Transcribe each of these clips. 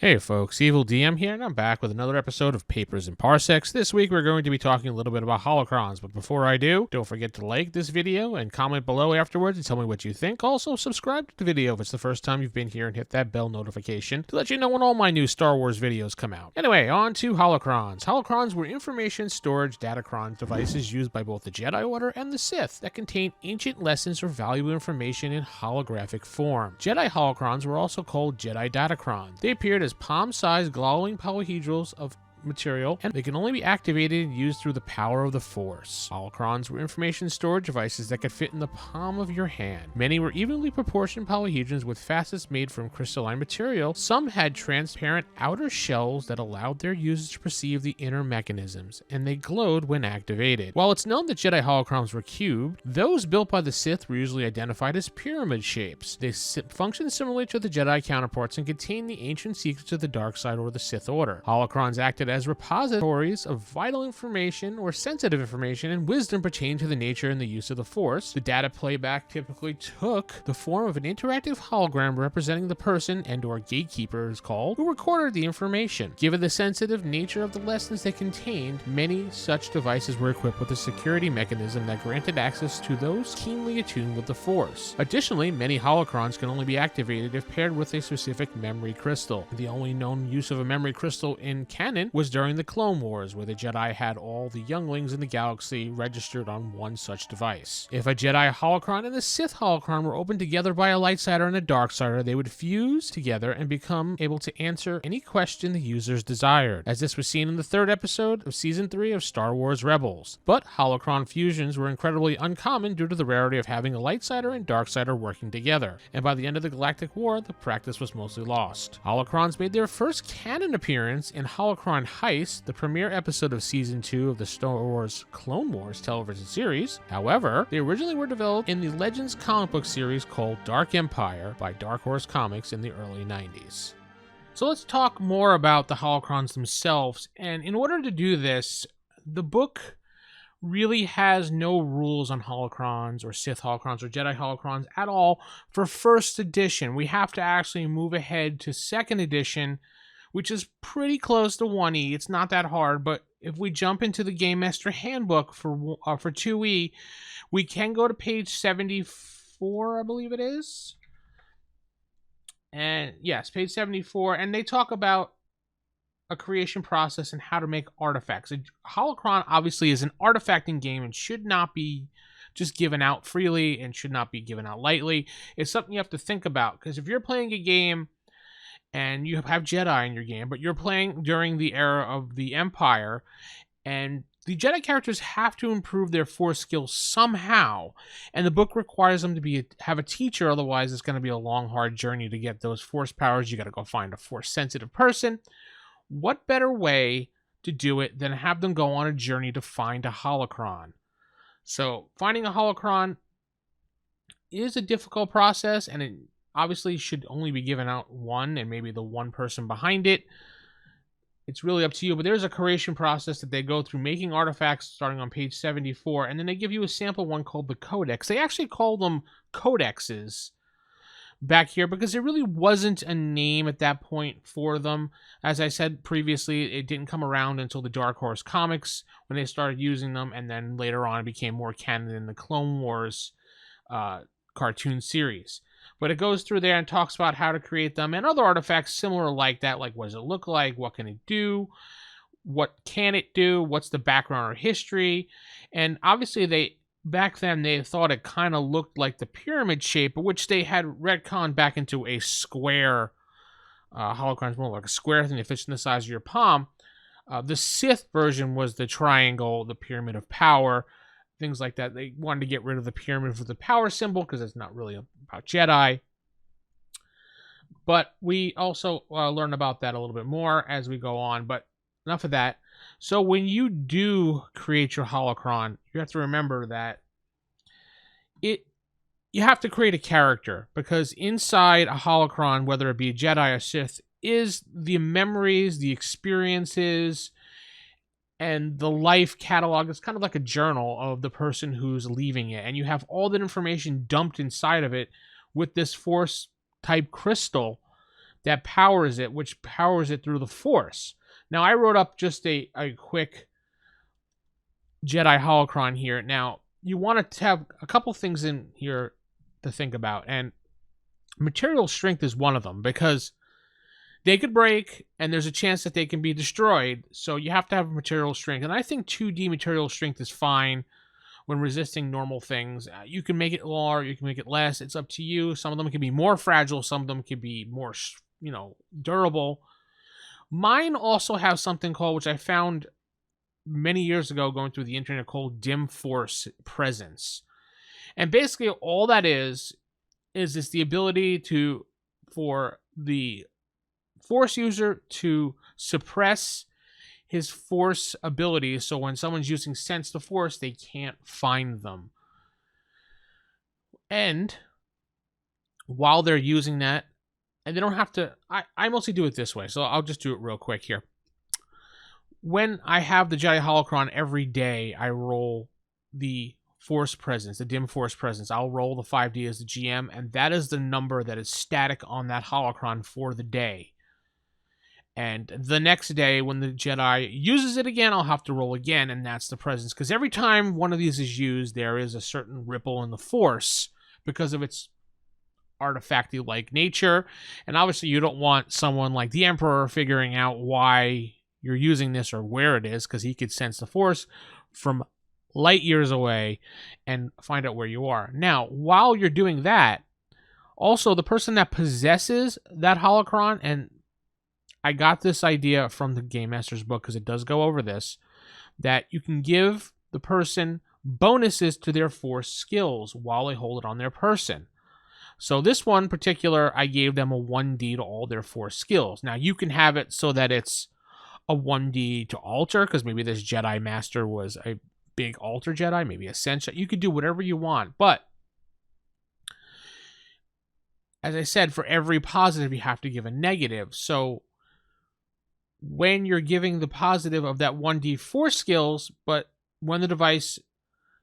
Hey folks, Evil DM here, and I'm back with another episode of Papers and Parsecs. This week we're going to be talking a little bit about holocrons, but before I do, don't forget to like this video and comment below afterwards and tell me what you think. Also, subscribe to the video if it's the first time you've been here and hit that bell notification to let you know when all my new Star Wars videos come out. Anyway, on to holocrons. Holocrons were information storage datacron devices used by both the Jedi Order and the Sith that contain ancient lessons or valuable information in holographic form. Jedi holocrons were also called Jedi datacrons. They appeared as palm-sized glowing polyhedrals of material, and they can only be activated and used through the power of the Force. Holocrons were information storage devices that could fit in the palm of your hand. Many were evenly proportioned polyhedrons with facets made from crystalline material. Some had transparent outer shells that allowed their users to perceive the inner mechanisms, and they glowed when activated. While it's known that Jedi holocrons were cubed, those built by the Sith were usually identified as pyramid shapes. They function similarly to the Jedi counterparts and contain the ancient secrets of the dark side or the Sith Order. Holocrons acted as repositories of vital information or sensitive information and wisdom pertaining to the nature and the use of the Force. The data playback typically took the form of an interactive hologram representing the person and/or gatekeeper is called, who recorded the information. Given the sensitive nature of the lessons they contained, many such devices were equipped with a security mechanism that granted access to those keenly attuned with the Force. Additionally, many holocrons can only be activated if paired with a specific memory crystal. The only known use of a memory crystal in canon was during the Clone Wars, where the Jedi had all the younglings in the galaxy registered on one such device. If a Jedi holocron and a Sith holocron were opened together by a lightsider and a darksider, they would fuse together and become able to answer any question the users desired, as this was seen in the third episode of Season 3 of Star Wars Rebels. But holocron fusions were incredibly uncommon due to the rarity of having a lightsider and darksider working together, and by the end of the Galactic War, the practice was mostly lost. Holocrons made their first canon appearance in Holocron Heist, the premiere episode of Season 2 of the Star Wars Clone Wars television series. However, they originally were developed in the Legends comic book series called Dark Empire by Dark Horse Comics in the early 90s. So let's talk more about the holocrons themselves, and in order to do this, the book really has no rules on holocrons or Sith holocrons or Jedi holocrons at all for first edition. We have to actually move ahead to second edition, which is pretty close to 1E. It's not that hard, but if we jump into the Game Master Handbook for 2E, we can go to page 74, I believe it is. And yes, page 74, and they talk about a creation process and how to make artifacts. A holocron obviously is an artifacting game and should not be just given out freely and should not be given out lightly. It's something you have to think about, because if you're playing a game and you have Jedi in your game, but you're playing during the era of the Empire, and the Jedi characters have to improve their Force skills somehow, and the book requires them to have a teacher, otherwise it's going to be a long, hard journey to get those Force powers. You got to go find a Force-sensitive person. What better way to do it than have them go on a journey to find a holocron? So finding a holocron is a difficult process, and it obviously should only be given out one and maybe the one person behind it. It's really up to you, but there's a creation process that they go through, making artifacts starting on page 74, and then they give you a sample one called the Codex. They actually call them Codexes back here because there really wasn't a name at that point for them. As I said previously, it didn't come around until the Dark Horse comics when they started using them, and then later on it became more canon in the Clone Wars cartoon series. But it goes through there and talks about how to create them and other artifacts similar like that, like what does it look like, what can it do, what can it do, what's the background or history. And obviously back then they thought it kind of looked like the pyramid shape, which they had retconned back into a square. Holocron's more like a square thing that fits in the size of your palm. The Sith version was the triangle, the pyramid of power, things like that. They wanted to get rid of the pyramid for the power symbol because it's not really about Jedi. But we also learn about that a little bit more as we go on, but enough of that. So when you do create your holocron, you have to remember that you have to create a character, because inside a holocron, whether it be a Jedi or Sith, is the memories, the experiences, and the life catalog. It's kind of like a journal of the person who's leaving it, and you have all that information dumped inside of it with this Force type crystal that powers it, which powers it through the Force. Now, I wrote up just a quick Jedi holocron here. Now, you want to have a couple things in here to think about, and material strength is one of them, because they could break, and there's a chance that they can be destroyed, so you have to have material strength. And I think 2D material strength is fine when resisting normal things. You can make it more, you can make it less. It's up to you. Some of them can be more fragile. Some of them can be more, durable. Mine also have something called, which I found many years ago going through the internet, called dim force presence. And basically all that is it's the ability for the Force user to suppress his Force abilities, so when someone's using Sense the Force, they can't find them. And while they're using that, and they don't have to, I mostly do it this way, so I'll just do it real quick here. When I have the Jedi Holocron every day, I roll the Force presence, the dim Force presence. I'll roll the 5D as the GM, and that is the number that is static on that Holocron for the day. And the next day, when the Jedi uses it again, I'll have to roll again, and that's the presence. Because every time one of these is used, there is a certain ripple in the Force because of its artifacty-like nature. And obviously, you don't want someone like the Emperor figuring out why you're using this or where it is, because he could sense the Force from light years away and find out where you are. Now, while you're doing that, also the person that possesses that holocron, and I got this idea from the Game Master's book because it does go over this, that you can give the person bonuses to their Force skills while they hold it on their person. So this one particular, I gave them a 1D to all their Force skills. Now you can have it so that it's a 1D to alter, because maybe this Jedi Master was a big alter Jedi, maybe a Sense. You could do whatever you want, but as I said, for every positive you have to give a negative. So when you're giving the positive of that 1D Force skills, but when the device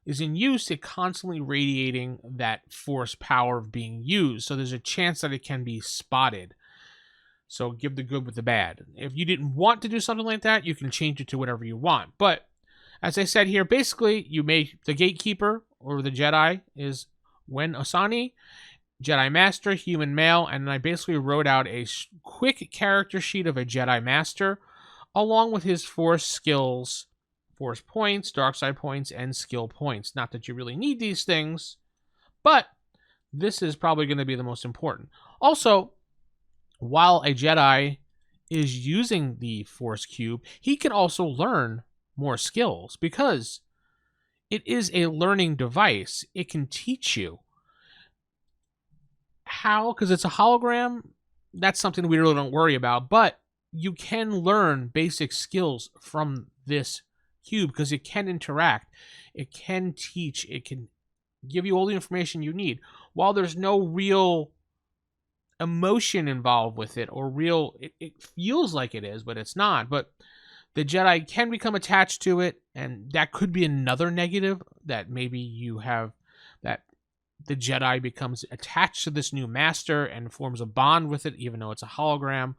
is in use, it's constantly radiating that Force power of being used. So there's a chance that it can be spotted. So give the good with the bad. If you didn't want to do something like that, you can change it to whatever you want. But as I said here, basically, the Gatekeeper, or the Jedi, is Wen Osani, Jedi Master, human male, and I basically wrote out a quick character sheet of a Jedi Master, along with his Force skills, Force points, dark side points, and skill points. Not that you really need these things, but this is probably going to be the most important. Also, while a Jedi is using the Force Cube, he can also learn more skills, because it is a learning device. It can teach you. How? Because it's a hologram, that's something we really don't worry about, but you can learn basic skills from this cube because it can interact, it can teach, it can give you all the information you need. While there's no real emotion involved with it, or it feels like it is, but it's not. But the Jedi can become attached to it, and that could be another negative, that maybe you have that the Jedi becomes attached to this new master and forms a bond with it, even though it's a hologram.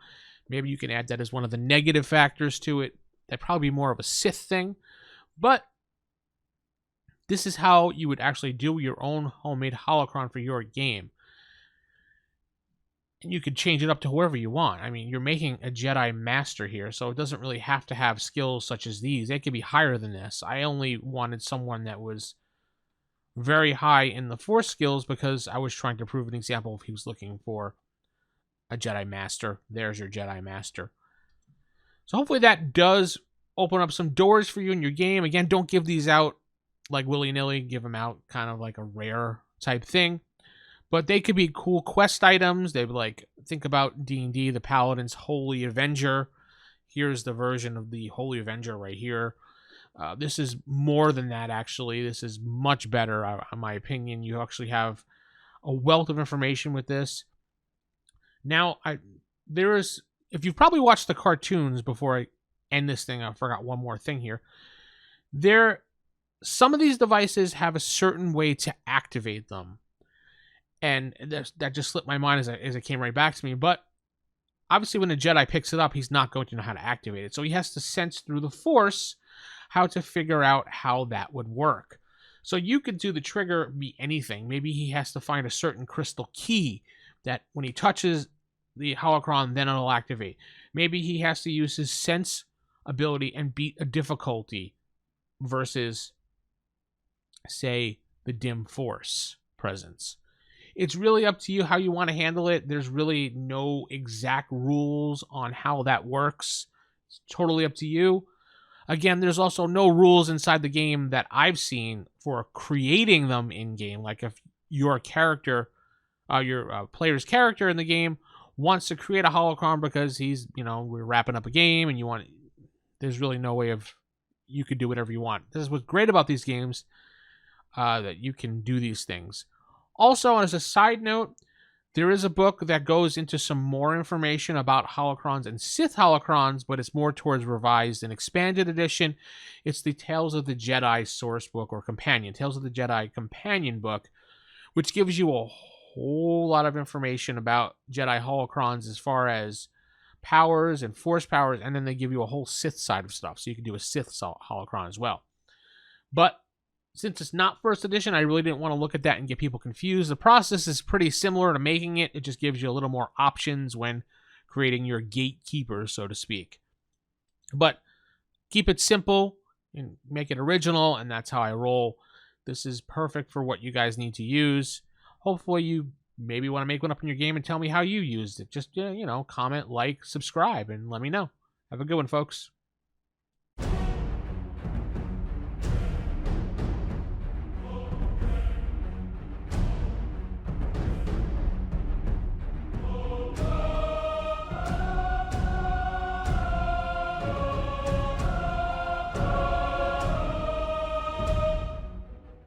Maybe you can add that as one of the negative factors to it. That'd probably be more of a Sith thing. But this is how you would actually do your own homemade holocron for your game. And you could change it up to whoever you want. I mean, you're making a Jedi Master here, so it doesn't really have to have skills such as these. They could be higher than this. I only wanted someone that was very high in the Force skills because I was trying to prove an example if he was looking for a Jedi Master. There's your Jedi Master. So hopefully that does open up some doors for you in your game. Again, don't give these out like willy-nilly. Give them out kind of like a rare type thing. But they could be cool quest items. They'd be like, think about D&D, the Paladin's Holy Avenger. Here's the version of the Holy Avenger right here. This is more than that, actually. This is much better, in my opinion. You actually have a wealth of information with this. Now, if you've probably watched the cartoons before I end this thing, I forgot one more thing here. Some of these devices have a certain way to activate them. And that just slipped my mind as it came right back to me. But obviously when a Jedi picks it up, he's not going to know how to activate it. So he has to sense through the Force how to figure out how that would work. So you could do the trigger be anything. Maybe he has to find a certain crystal key that when he touches the holocron, then it'll activate. Maybe he has to use his sense ability and beat a difficulty versus, say, the dim Force presence. It's really up to you how you want to handle it. There's really no exact rules on how that works. It's totally up to you. Again, there's also no rules inside the game that I've seen for creating them in-game. Like if your character, your player's character in the game wants to create a holocron because he's, we're wrapping up a game and there's really no way of, you could do whatever you want. This is what's great about these games, that you can do these things. Also, as a side note, there is a book that goes into some more information about holocrons and Sith holocrons, but it's more towards revised and expanded edition. It's the Tales of the Jedi source book or companion, Tales of the Jedi companion book, which gives you a whole lot of information about Jedi holocrons as far as powers and Force powers, and then they give you a whole Sith side of stuff, so you can do a Sith holocron as well. But since it's not first edition, I really didn't want to look at that and get people confused. The process is pretty similar to making it. It just gives you a little more options when creating your gatekeeper, so to speak. But keep it simple and make it original, and that's how I roll. This is perfect for what you guys need to use. Hopefully you maybe want to make one up in your game and tell me how you used it. Just, comment, like, subscribe, and let me know. Have a good one, folks.